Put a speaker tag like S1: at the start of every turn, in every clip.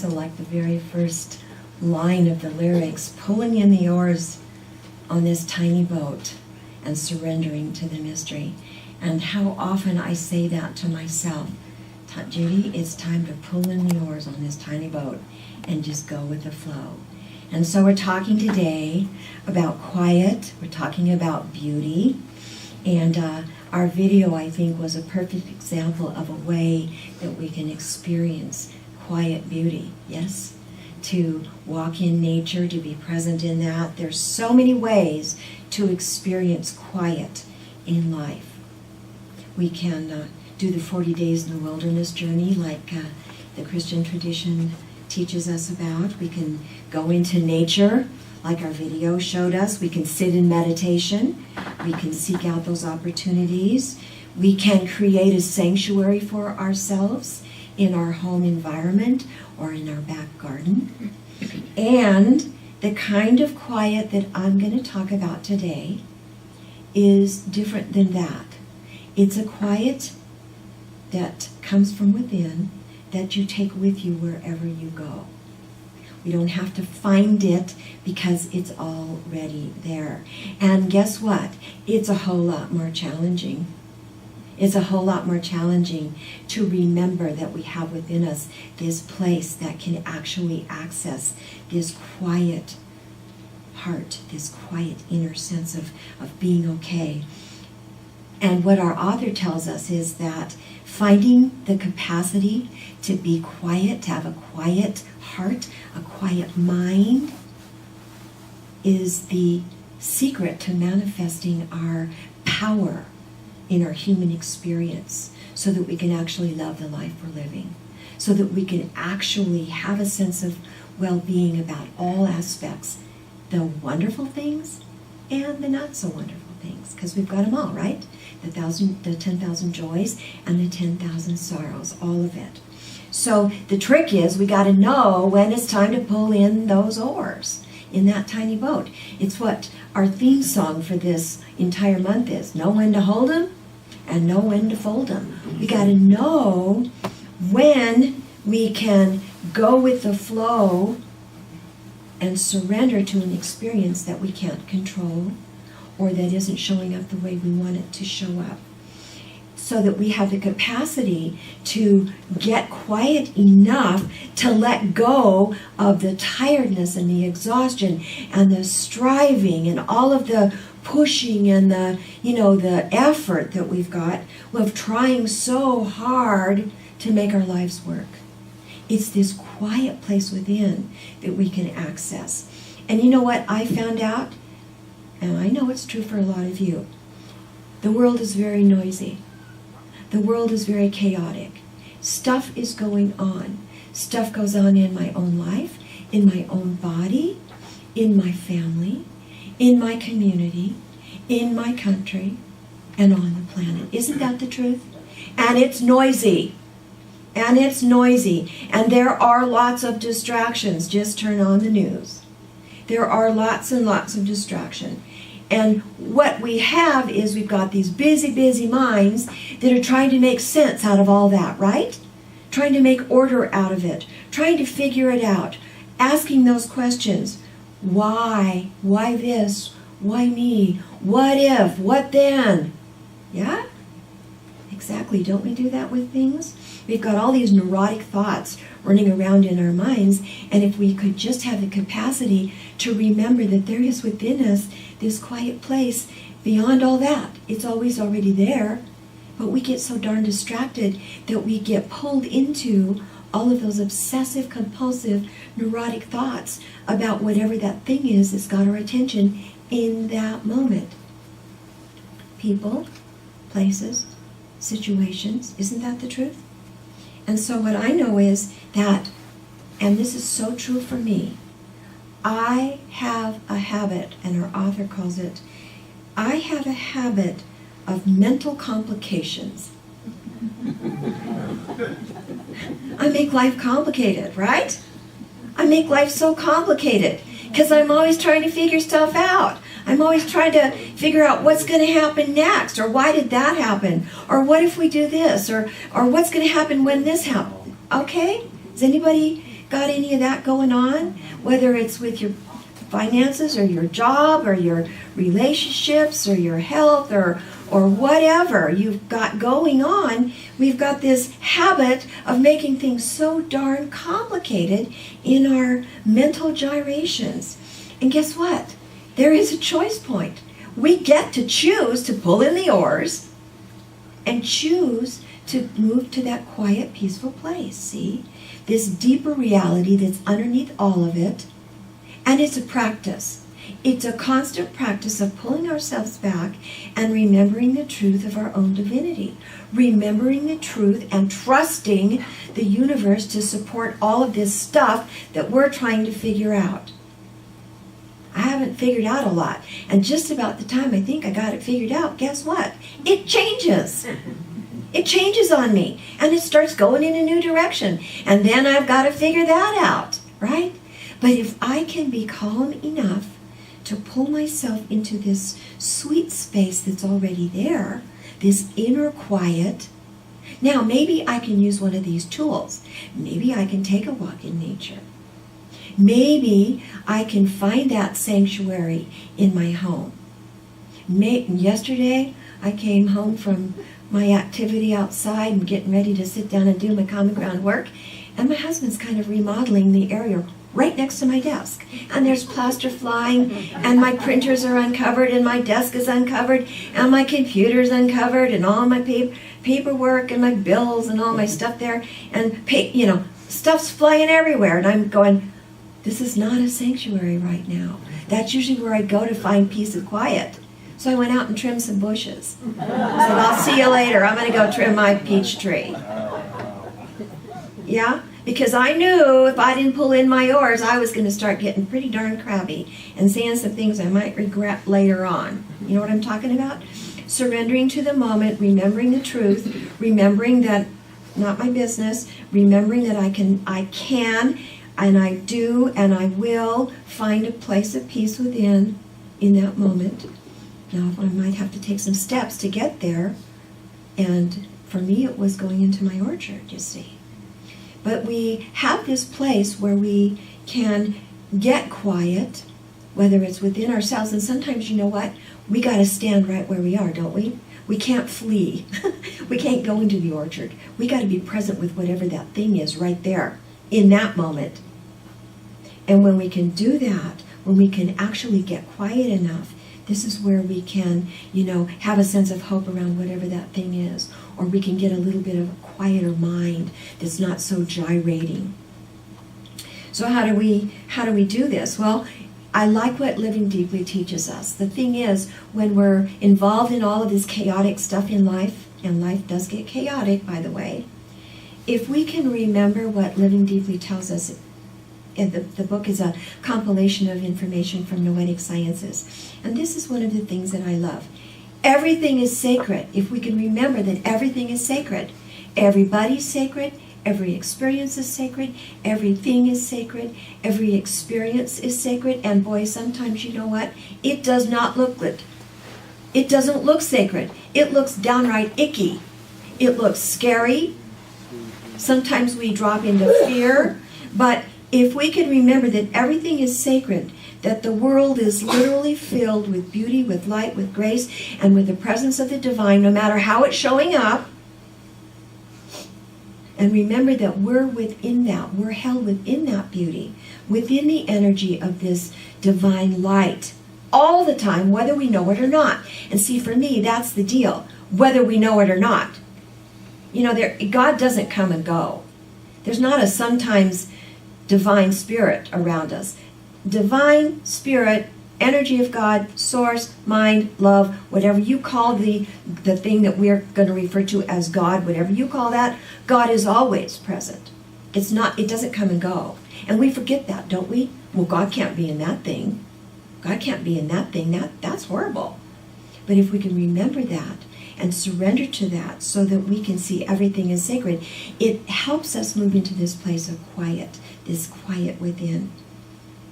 S1: also like the very first line of the lyrics, pulling in the oars on this tiny boat and surrendering to the mystery. And how often I say that to myself. Judy, it's time to pull in the oars on this tiny boat and just go with the flow. And so we're talking today about quiet. We're talking about beauty. And our video, I think, was a perfect example of a way that we can experience quiet beauty. Yes? To walk in nature, to be present in that. There's so many ways to experience quiet in life. We can do the 40 days in the wilderness journey like the Christian tradition teaches us about. We can go into nature like our video showed us. We can sit in meditation. We can seek out those opportunities. We can create a sanctuary for ourselves in our home environment or in our back garden. And the kind of quiet that I'm going to talk about today is different than that. It's a quiet that comes from within that you take with you wherever you go. We don't have to find it because it's already there. And guess what? It's a whole lot more challenging. It's a whole lot more challenging to remember that we have within us this place that can actually access this quiet heart, this quiet inner sense of being okay. And what our author tells us is that finding the capacity to be quiet, to have a quiet heart, a quiet mind, is the secret to manifesting our power in our human experience so that we can actually love the life we're living, so that we can actually have a sense of well-being about all aspects, the wonderful things and the not so wonderful things, because we've got them all, right? The 10,000 joys and the 10,000 sorrows, all of it. So the trick is we got to know when it's time to pull in those oars in that tiny boat. It's what our theme song for this entire month is. Know when to hold them and know when to fold them. We got to know when we can go with the flow and surrender to an experience that we can't control or that isn't showing up the way we want it to show up, so that we have the capacity to get quiet enough to let go of the tiredness and the exhaustion and the striving and all of the pushing and the effort that we've got of trying so hard to make our lives work. It's this quiet place within that we can access. And you know what I found out? And I know it's true for a lot of you. The world is very noisy. The world is very chaotic. Stuff is going on. Stuff goes on in my own life, in my own body, in my family, in my community, in my country, and on the planet. Isn't that the truth? And it's noisy. And it's noisy. And there are lots of distractions. Just turn on the news. There are lots and lots of distraction. And what we have is we've got these busy, busy minds that are trying to make sense out of all that, right? Trying to make order out of it. Trying to figure it out. Asking those questions. Why? Why this? Why me? What if? What then? Yeah? Exactly. Don't we do that with things? We've got all these neurotic thoughts running around in our minds, and if we could just have the capacity to remember that there is within us this quiet place beyond all that. It's always already there, but we get so darn distracted that we get pulled into all of those obsessive, compulsive, neurotic thoughts about whatever that thing is that's got our attention in that moment. People, places, situations. Isn't that the truth? And so what I know is that, and this is so true for me, I have a habit, and our author calls it, I have a habit of mental complications. I make life complicated, right? I make life so complicated because I'm always trying to figure stuff out. I'm always trying to figure out what's going to happen next, or why did that happen, or what if we do this, or what's going to happen when this happens. Okay? Does anybody got any of that going on? Whether it's with your finances or your job or your relationships or your health or whatever you've got going on, we've got this habit of making things so darn complicated in our mental gyrations. And guess what? There is a choice point. We get to choose to pull in the oars and choose to move to that quiet, peaceful place, see? This deeper reality that's underneath all of it. And it's a practice. It's a constant practice of pulling ourselves back and remembering the truth of our own divinity. Remembering the truth and trusting the universe to support all of this stuff that we're trying to figure out. I haven't figured out a lot. And just about the time I think I got it figured out, guess what? It changes. It changes on me. And it starts going in a new direction. And then I've got to figure that out, right? But if I can be calm enough to pull myself into this sweet space that's already there, this inner quiet, now maybe I can use one of these tools. Maybe I can take a walk in nature. Maybe I can find that sanctuary in my home. Yesterday, I came home from my activity outside and getting ready to sit down and do my common ground work, and my husband's kind of remodeling the area right next to my desk. And there's plaster flying, and my printers are uncovered, and my desk is uncovered, and my computer's uncovered, and all my paperwork and my bills and all my stuff there, and stuff's flying everywhere. And I'm going, this is not a sanctuary right now. That's usually where I go to find peace and quiet. So I went out and trimmed some bushes. I said, I'll see you later. I'm going to go trim my peach tree. Yeah? Because I knew if I didn't pull in my oars, I was going to start getting pretty darn crabby and saying some things I might regret later on. You know what I'm talking about? Surrendering to the moment, remembering the truth, remembering that not my business, remembering that I can and I do and I will find a place of peace within in that moment. Now, I might have to take some steps to get there. And for me, it was going into my orchard, you see. But we have this place where we can get quiet, whether it's within ourselves. And sometimes, you know what? We got to stand right where we are, don't we? We can't flee. We can't go into the orchard. We got to be present with whatever that thing is right there in that moment. And when we can do that, when we can actually get quiet enough, this is where we can, have a sense of hope around whatever that thing is. Or we can get a little bit of a quieter mind that's not so gyrating. So how do we do this? Well, I like what Living Deeply teaches us. The thing is, when we're involved in all of this chaotic stuff in life, and life does get chaotic, by the way, if we can remember what Living Deeply tells us, and the book is a compilation of information from Noetic Sciences. And this is one of the things that I love. Everything is sacred. If we can remember that everything is sacred. Everybody's sacred. Every experience is sacred. Everything is sacred. Every experience is sacred. And boy, sometimes, you know what? It does not look good. It doesn't look sacred. It looks downright icky. It looks scary. Sometimes we drop into fear. But if we can remember that everything is sacred, that the world is literally filled with beauty, with light, with grace, and with the presence of the divine, no matter how it's showing up, and remember that we're within that, we're held within that beauty, within the energy of this divine light, all the time, whether we know it or not. And see, for me, that's the deal, whether we know it or not. God doesn't come and go. There's not a sometimes divine spirit around us. Divine spirit, energy of God, source, mind, love, whatever you call the thing that we're going to refer to as God, whatever you call that, God is always present. It doesn't come and go. And we forget that, don't we? Well, God can't be in that thing. God can't be in that thing. That's horrible. But if we can remember that and surrender to that so that we can see everything is sacred, it helps us move into this place of quiet, this quiet within.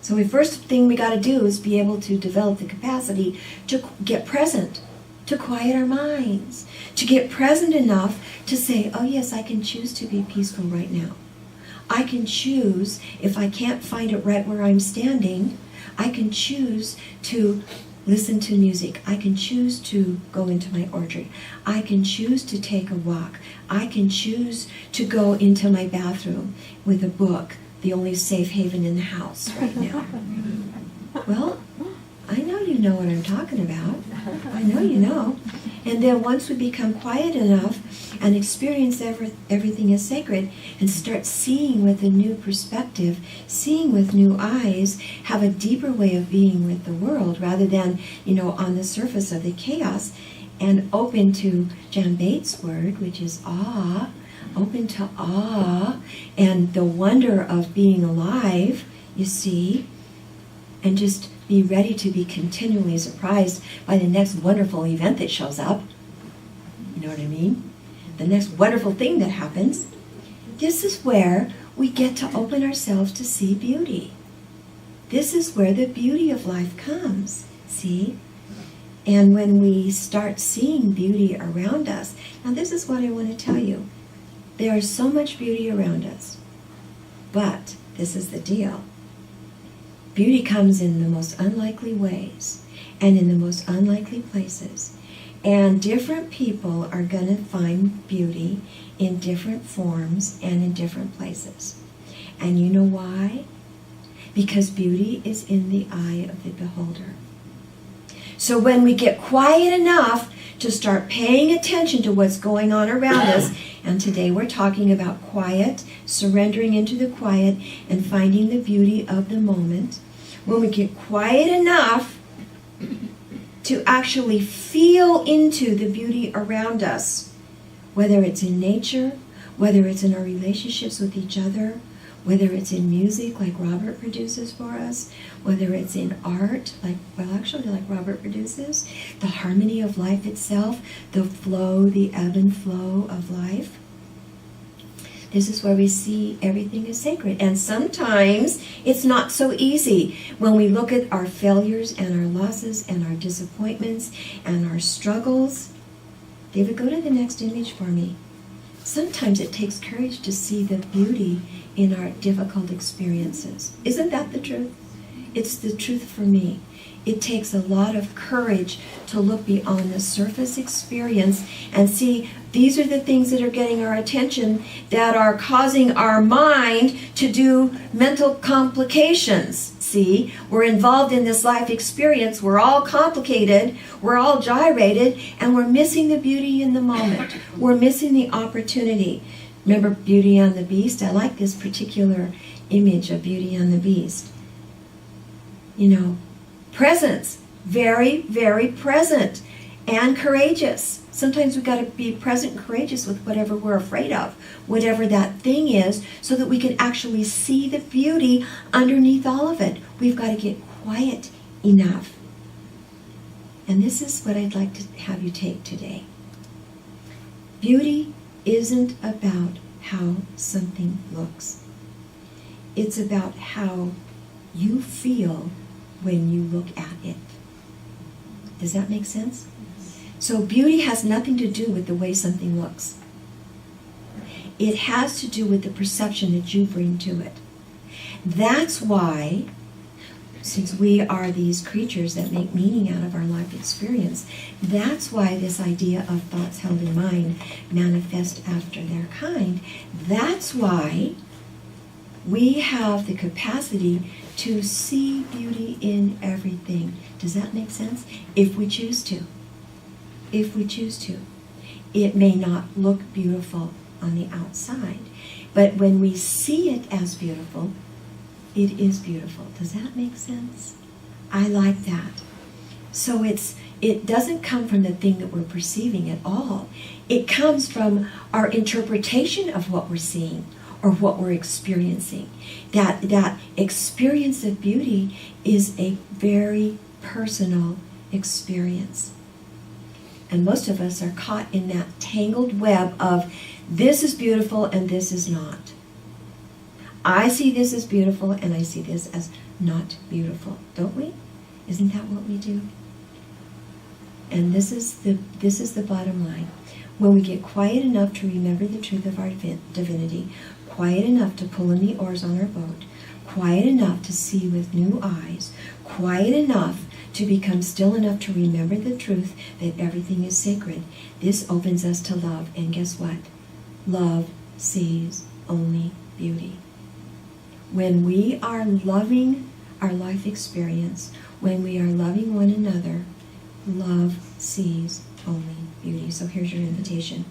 S1: So the first thing we got to do is be able to develop the capacity to get present, to quiet our minds, to get present enough to say, oh yes, I can choose to be peaceful right now. I can choose, if I can't find it right where I'm standing, I can choose to listen to music. I can choose to go into my orchard. I can choose to take a walk. I can choose to go into my bathroom with a book, the only safe haven in the house right now. Well, I know you know what I'm talking about. I know you know. And then once we become quiet enough and experience everything as sacred and start seeing with a new perspective, seeing with new eyes, have a deeper way of being with the world rather than, on the surface of the chaos, and open to Jan Bates' word, which is awe, open to awe and the wonder of being alive, you see, and just be ready to be continually surprised by the next wonderful event that shows up. You know what I mean? The next wonderful thing that happens. This is where we get to open ourselves to see beauty. This is where the beauty of life comes, see? And when we start seeing beauty around us, now this is what I want to tell you. There is so much beauty around us, but this is the deal. Beauty comes in the most unlikely ways and in the most unlikely places. And different people are going to find beauty in different forms and in different places. And you know why? Because beauty is in the eye of the beholder. So when we get quiet enough to start paying attention to what's going on around us, and today we're talking about quiet, surrendering into the quiet, and finding the beauty of the moment. When we get quiet enough to actually feel into the beauty around us, whether it's in nature, whether it's in our relationships with each other, whether it's in music like Robert produces for us, whether it's in art, like Robert produces, the harmony of life itself, the flow, the ebb and flow of life. This is where we see everything is sacred. And sometimes it's not so easy when we look at our failures and our losses and our disappointments and our struggles. David, go to the next image for me. Sometimes it takes courage to see the beauty in our difficult experiences. Isn't that the truth? It's the truth for me. It takes a lot of courage to look beyond the surface experience and see these are the things that are getting our attention, that are causing our mind to do mental complications. See, we're involved in this life experience. We're all complicated. We're all gyrated, and we're missing the beauty in the moment. We're missing the opportunity. Remember Beauty and the Beast? I like this particular image of Beauty and the Beast. Presence, very, very present and courageous. Sometimes we've got to be present and courageous with whatever we're afraid of, whatever that thing is, so that we can actually see the beauty underneath all of it. We've got to get quiet enough. And this is what I'd like to have you take today. Beauty isn't about how something looks. It's about how you feel when you look at it. Does that make sense? So beauty has nothing to do with the way something looks. It has to do with the perception that you bring to it. That's why, since we are these creatures that make meaning out of our life experience, that's why this idea of thoughts held in mind manifest after their kind. That's why we have the capacity to see beauty in everything. Does that make sense? If we choose to. If we choose to. It may not look beautiful on the outside, but when we see it as beautiful, it is beautiful. Does that make sense? I like that. So it doesn't come from the thing that we're perceiving at all. It comes from our interpretation of what we're seeing or what we're experiencing. That experience of beauty is a very personal experience. And most of us are caught in that tangled web of this is beautiful and this is not. I see this as beautiful and I see this as not beautiful, don't we? Isn't that what we do? And this is the bottom line. When we get quiet enough to remember the truth of our divinity, quiet enough to pull in the oars on our boat, quiet enough to see with new eyes, quiet enough to become still enough to remember the truth that everything is sacred. This opens us to love, and guess what? Love sees only beauty. When we are loving our life experience, when we are loving one another, love sees only beauty. So here's your invitation.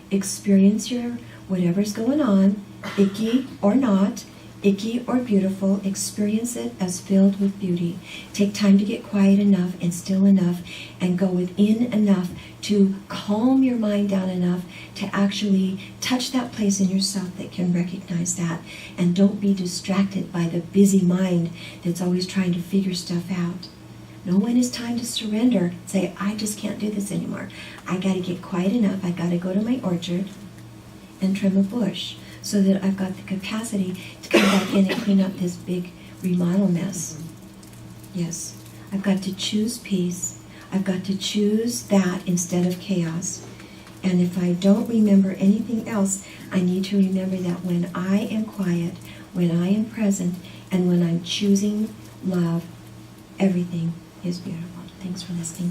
S1: Experience your whatever's going on, icky or not, icky or beautiful, experience it as filled with beauty. Take time to get quiet enough and still enough and go within enough to calm your mind down enough to actually touch that place in yourself that can recognize that. And don't be distracted by the busy mind that's always trying to figure stuff out. Know when it's time to surrender. Say, I just can't do this anymore. I got to get quiet enough. I got to go to my orchard and trim a bush so that I've got the capacity to come back in and clean up this big remodel mess. Yes, I've got to choose peace. I've got to choose that instead of chaos. And if I don't remember anything else, I need to remember that when I am quiet, when I am present, and when I'm choosing love, everything is beautiful. Thanks for listening.